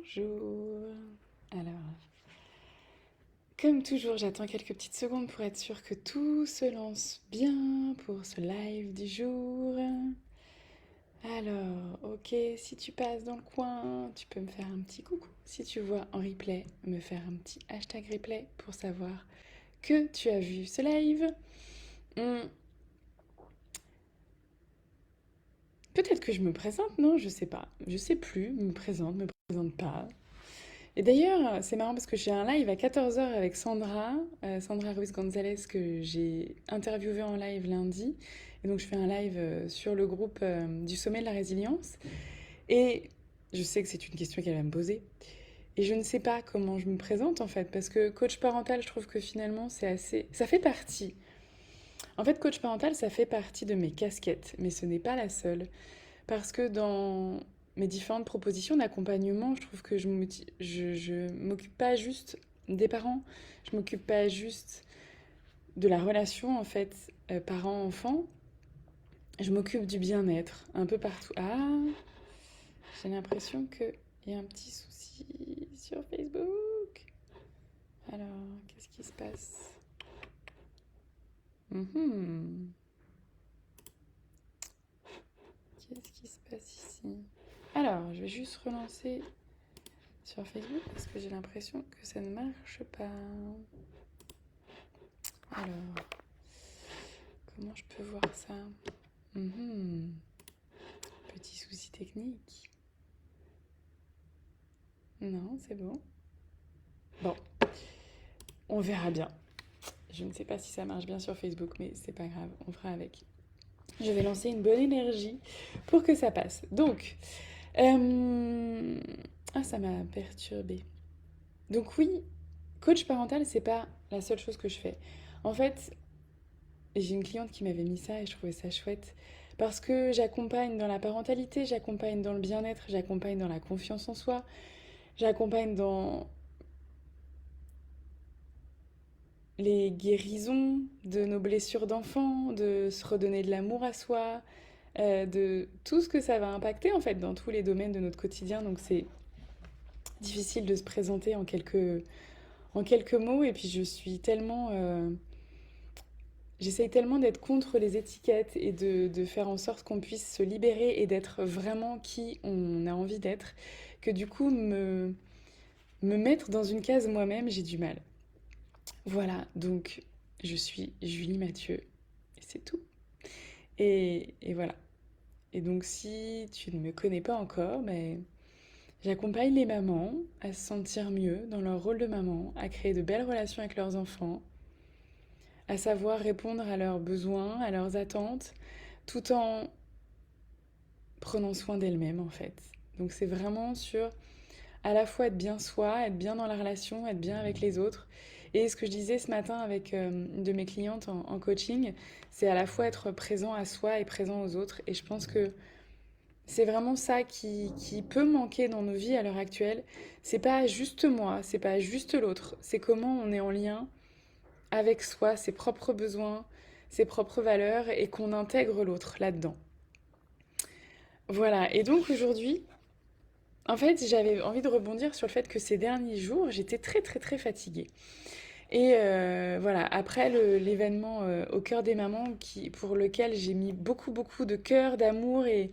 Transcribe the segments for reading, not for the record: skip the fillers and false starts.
Bonjour. Alors, comme toujours, j'attends quelques petites secondes pour être sûre que tout se lance bien pour ce live du jour. Alors, ok, si tu passes dans le coin, tu peux me faire un petit coucou. Si tu vois en replay, me faire un petit hashtag replay pour savoir que tu as vu ce live. Hmm, Peut-être que je me présente, non? Je sais pas. Je sais plus. Me présente pas. Et d'ailleurs, c'est marrant parce que j'ai un live à 14 heures avec Sandra, Sandra Ruiz Gonzalez, que j'ai interviewé en live lundi. Et donc, je fais un live sur le groupe du Sommet de la Résilience. Et je sais que c'est une question qu'elle va me poser. Et je ne sais pas comment je me présente en fait, parce que coach parental, je trouve que finalement, c'est assez. Ça fait partie. En fait, coach parental, ça fait partie de mes casquettes, mais ce n'est pas la seule. Parce que dans mes différentes propositions d'accompagnement, je trouve que je m'occupe pas juste des parents, je m'occupe pas juste de la relation en fait parent-enfant, je m'occupe du bien-être un peu partout. Ah, j'ai l'impression qu'il y a un petit souci sur Facebook. Alors, qu'est-ce qui se passe? Mhm. Qu'est-ce qui se passe ici? Alors, je vais juste relancer sur Facebook parce que j'ai l'impression que ça ne marche pas. Alors, comment je peux voir ça? Mhm. Petit souci technique. Non, c'est bon. Bon, on verra bien. Je ne sais pas si ça marche bien sur Facebook, mais c'est pas grave, on fera avec. Je vais lancer une bonne énergie pour que ça passe. Donc, ah, ça m'a perturbée. Donc oui, coach parental, c'est pas la seule chose que je fais. En fait, j'ai une cliente qui m'avait mis ça et je trouvais ça chouette parce que j'accompagne dans la parentalité, j'accompagne dans le bien-être, j'accompagne dans la confiance en soi, j'accompagne dans les guérisons de nos blessures d'enfant, de se redonner de l'amour à soi, de tout ce que ça va impacter en fait dans tous les domaines de notre quotidien. Donc c'est difficile de se présenter en quelques mots et puis je suis tellement... j'essaye tellement d'être contre les étiquettes et de faire en sorte qu'on puisse se libérer et d'être vraiment qui on a envie d'être, que du coup me mettre dans une case moi-même, j'ai du mal. Voilà, donc je suis Julie Mathieu et c'est tout. Et voilà. Et donc si tu ne me connais pas encore, ben, j'accompagne les mamans à se sentir mieux dans leur rôle de maman, à créer de belles relations avec leurs enfants, à savoir répondre à leurs besoins, à leurs attentes, tout en prenant soin d'elles-mêmes en fait. Donc c'est vraiment sur à la fois être bien soi, être bien dans la relation, être bien avec les autres. Et ce que je disais ce matin avec une de mes clientes en coaching, c'est à la fois être présent à soi et présent aux autres. Et je pense que c'est vraiment ça qui peut manquer dans nos vies à l'heure actuelle. C'est pas juste moi, c'est pas juste l'autre, c'est comment on est en lien avec soi, ses propres besoins, ses propres valeurs et qu'on intègre l'autre là-dedans. Voilà, et donc aujourd'hui, en fait, j'avais envie de rebondir sur le fait que ces derniers jours, j'étais très très très fatiguée. Et voilà, après l'événement au cœur des mamans, pour lequel j'ai mis beaucoup beaucoup de cœur, d'amour et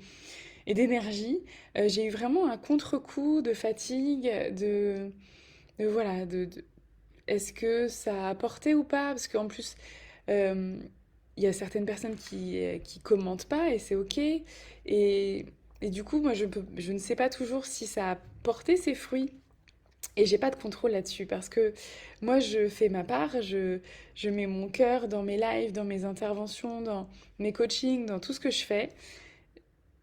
d'énergie, j'ai eu vraiment un contre-coup de fatigue, voilà, est-ce que ça a apporté ou pas? Parce qu'en plus, euh, il y a certaines personnes qui commentent pas et c'est ok. Et du coup, moi, je ne sais pas toujours si ça a porté ses fruits. Et j'ai pas de contrôle là-dessus parce que moi, je fais ma part, je mets mon cœur dans mes lives, dans mes interventions, dans mes coachings, dans tout ce que je fais.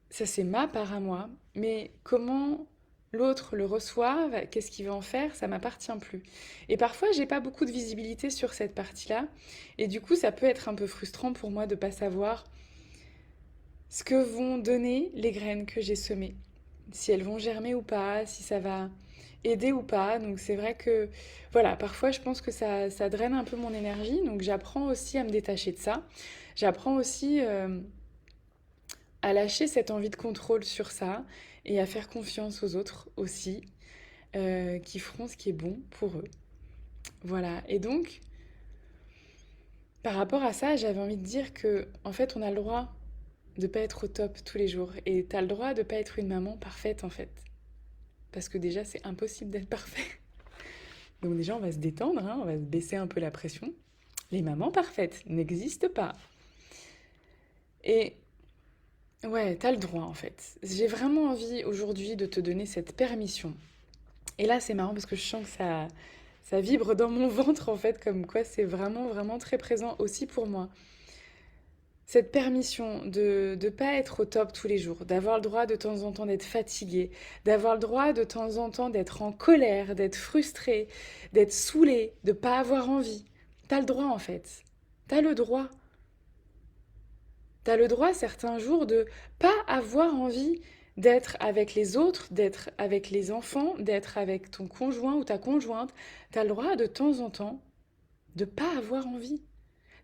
Ça, c'est ma part à moi. Mais comment l'autre le reçoit, qu'est-ce qu'il va en faire, ça m'appartient plus. Et parfois, j'ai pas beaucoup de visibilité sur cette partie-là. Et du coup, ça peut être un peu frustrant pour moi de pas savoir ce que vont donner les graines que j'ai semées. Si elles vont germer ou pas, si ça va aider ou pas. Donc c'est vrai que, voilà, parfois je pense que ça draine un peu mon énergie. Donc j'apprends aussi à me détacher de ça. J'apprends aussi à lâcher cette envie de contrôle sur ça et à faire confiance aux autres aussi. qui feront ce qui est bon pour eux. Voilà. Et donc, par rapport à ça, j'avais envie de dire que, en fait, on a le droit de pas être au top tous les jours. Et t'as le droit de pas être une maman parfaite, en fait. Parce que déjà, c'est impossible d'être parfait. Donc déjà, on va se détendre, hein, on va se baisser un peu la pression. Les mamans parfaites n'existent pas. Et ouais, t'as le droit, en fait. J'ai vraiment envie aujourd'hui de te donner cette permission. Et là, c'est marrant parce que je sens que ça vibre dans mon ventre, en fait, comme quoi c'est vraiment, vraiment très présent aussi pour moi. Cette permission de ne pas être au top tous les jours, d'avoir le droit de temps en temps d'être fatigué, d'avoir le droit de temps en temps d'être en colère, d'être frustré, d'être saoulé, de pas avoir envie. T'as le droit en fait. T'as le droit. T'as le droit certains jours de pas avoir envie d'être avec les autres, d'être avec les enfants, d'être avec ton conjoint ou ta conjointe. T'as le droit de temps en temps de pas avoir envie.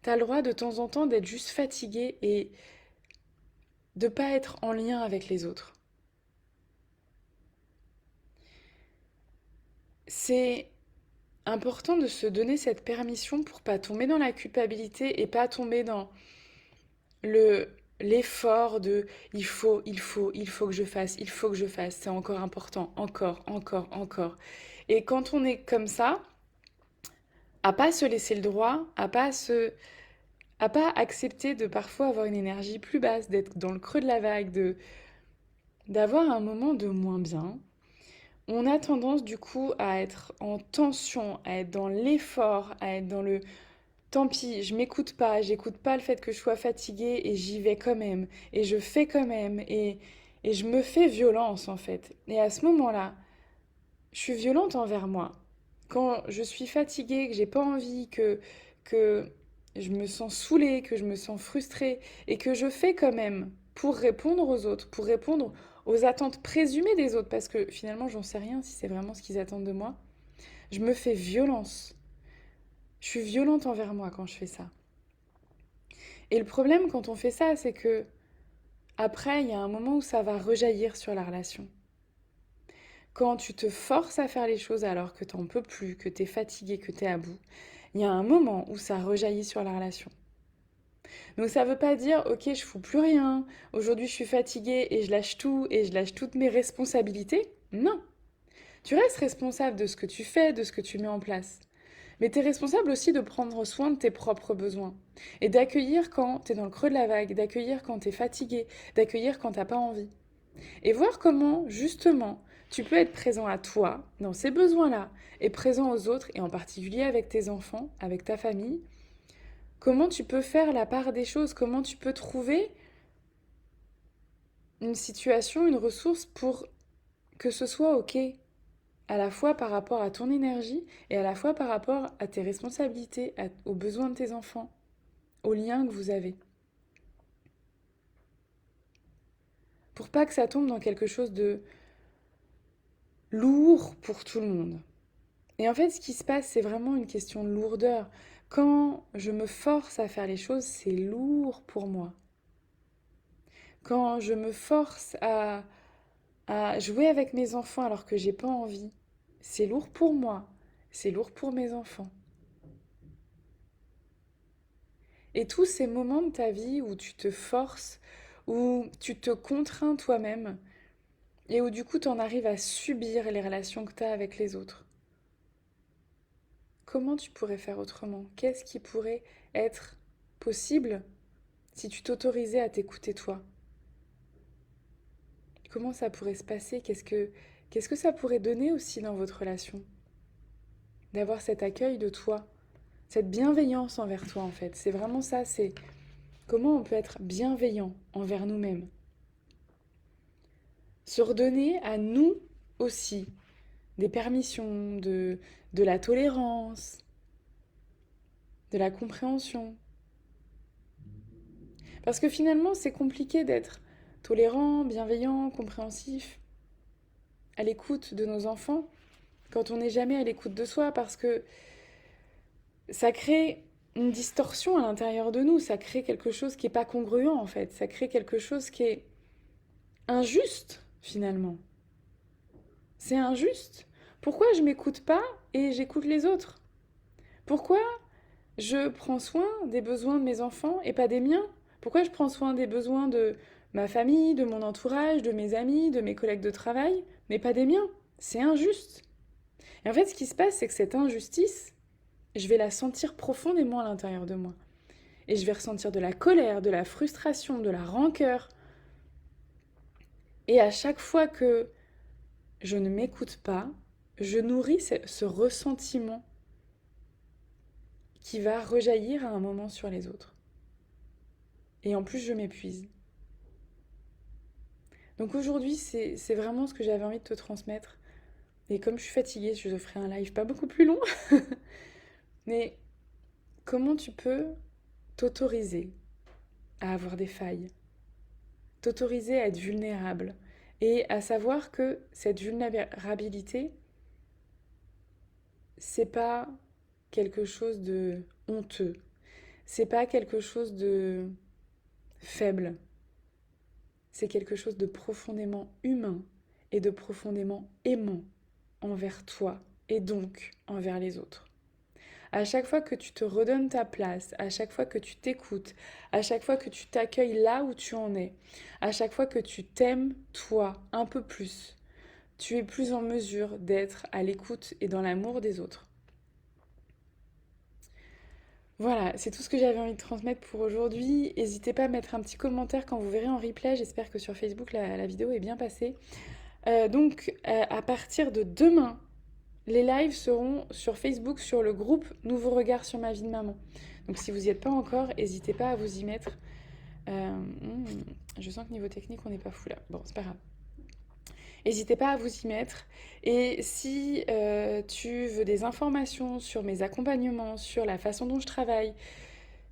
T'as le droit de temps en temps d'être juste fatigué et de pas être en lien avec les autres. C'est important de se donner cette permission pour pas tomber dans la culpabilité et pas tomber dans le l'effort de il faut que je fasse, il faut que je fasse, c'est encore important, encore, encore, encore. Et quand on est comme ça, à pas se laisser le droit, à pas accepter de parfois avoir une énergie plus basse, d'être dans le creux de la vague, de d'avoir un moment de moins bien. On a tendance du coup à être en tension, à être dans l'effort, à être dans le tant pis, je m'écoute pas, j'écoute pas le fait que je sois fatiguée et j'y vais quand même, et je fais quand même, et je me fais violence en fait. Et à ce moment-là, je suis violente envers moi. Quand je suis fatiguée, que j'ai pas envie, que je me sens saoulée, que je me sens frustrée, et que je fais quand même pour répondre aux autres, pour répondre aux attentes présumées des autres, parce que finalement, j'en sais rien si c'est vraiment ce qu'ils attendent de moi. Je me fais violence. Je suis violente envers moi quand je fais ça. Et le problème quand on fait ça, c'est que après, il y a un moment où ça va rejaillir sur la relation. Quand tu te forces à faire les choses alors que t'en peux plus, que t'es fatigué, que t'es à bout, il y a un moment où ça rejaillit sur la relation. Donc ça veut pas dire, ok, je fous plus rien, aujourd'hui je suis fatiguée et je lâche tout et je lâche toutes mes responsabilités. Non. Tu restes responsable de ce que tu fais, de ce que tu mets en place. Mais tu es responsable aussi de prendre soin de tes propres besoins et d'accueillir quand tu es dans le creux de la vague, d'accueillir quand tu es fatigué, d'accueillir quand t'as pas envie. Et voir comment, justement, tu peux être présent à toi, dans ces besoins-là, et présent aux autres, et en particulier avec tes enfants, avec ta famille. Comment tu peux faire la part des choses, comment tu peux trouver une situation, une ressource pour que ce soit OK, à la fois par rapport à ton énergie et à la fois par rapport à tes responsabilités, aux besoins de tes enfants, aux liens que vous avez. Pour pas que ça tombe dans quelque chose de lourd pour tout le monde. Et en fait, ce qui se passe, c'est vraiment une question de lourdeur. Quand je me force à faire les choses, c'est lourd pour moi. Quand je me force à jouer avec mes enfants alors que j'ai pas envie, c'est lourd pour moi. C'est lourd pour mes enfants. Et tous ces moments de ta vie où tu te forces, où tu te contrains toi-même, et où du coup tu en arrives à subir les relations que tu as avec les autres. Comment tu pourrais faire autrement? Qu'est-ce qui pourrait être possible si tu t'autorisais à t'écouter toi? Comment ça pourrait se passer? Qu'est-ce que ça pourrait donner aussi dans votre relation? D'avoir cet accueil de toi, cette bienveillance envers toi en fait. C'est vraiment ça, c'est comment on peut être bienveillant envers nous-mêmes. Se redonner à nous aussi des permissions, de la tolérance, de la compréhension. Parce que finalement, c'est compliqué d'être tolérant, bienveillant, compréhensif, à l'écoute de nos enfants, quand on n'est jamais à l'écoute de soi, parce que ça crée une distorsion à l'intérieur de nous, ça crée quelque chose qui n'est pas congruent en fait, ça crée quelque chose qui est injuste finalement. C'est injuste. Pourquoi je m'écoute pas et j'écoute les autres? Pourquoi je prends soin des besoins de mes enfants et pas des miens? Pourquoi je prends soin des besoins de ma famille, de mon entourage, de mes amis, de mes collègues de travail, mais pas des miens? C'est injuste. Et en fait, ce qui se passe, c'est que cette injustice, je vais la sentir profondément à l'intérieur de moi. Et je vais ressentir de la colère, de la frustration, de la rancœur. Et à chaque fois que je ne m'écoute pas, je nourris ce ressentiment qui va rejaillir à un moment sur les autres. Et en plus, je m'épuise. Donc aujourd'hui, c'est vraiment ce que j'avais envie de te transmettre. Et comme je suis fatiguée, je te ferai un live pas beaucoup plus long. Mais comment tu peux t'autoriser à avoir des failles, t'autoriser à être vulnérable et à savoir que cette vulnérabilité, c'est pas quelque chose de honteux, c'est pas quelque chose de faible, c'est quelque chose de profondément humain et de profondément aimant envers toi et donc envers les autres. À chaque fois que tu te redonnes ta place, à chaque fois que tu t'écoutes, à chaque fois que tu t'accueilles là où tu en es, à chaque fois que tu t'aimes toi un peu plus, tu es plus en mesure d'être à l'écoute et dans l'amour des autres. Voilà, c'est tout ce que j'avais envie de transmettre pour aujourd'hui. N'hésitez pas à mettre un petit commentaire quand vous verrez en replay. J'espère que sur Facebook, la vidéo est bien passée. À partir de demain, les lives seront sur Facebook, sur le groupe Nouveau Regard sur ma vie de maman. Donc si vous n'y êtes pas encore, n'hésitez pas à vous y mettre. Je sens que niveau technique, on n'est pas fou là. Bon, c'est pas grave. N'hésitez pas à vous y mettre. Et si tu veux des informations sur mes accompagnements, sur la façon dont je travaille,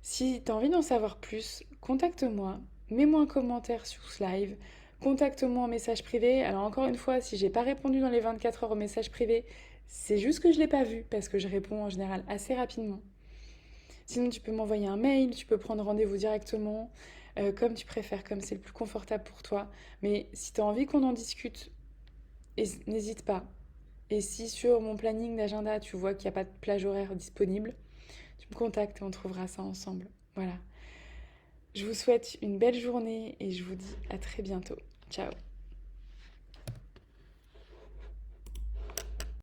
si tu as envie d'en savoir plus, contacte-moi, mets-moi un commentaire sur ce live, contacte-moi en message privé. Alors encore une fois, si j'ai pas répondu dans les 24 heures au message privé, c'est juste que je l'ai pas vu parce que je réponds en général assez rapidement. Sinon, tu peux m'envoyer un mail, tu peux prendre rendez-vous directement, comme tu préfères, comme c'est le plus confortable pour toi. Mais si tu as envie qu'on en discute, n'hésite pas. Et si sur mon planning d'agenda, tu vois qu'il n'y a pas de plage horaire disponible, tu me contactes et on trouvera ça ensemble. Voilà. Je vous souhaite une belle journée et je vous dis à très bientôt. Ciao.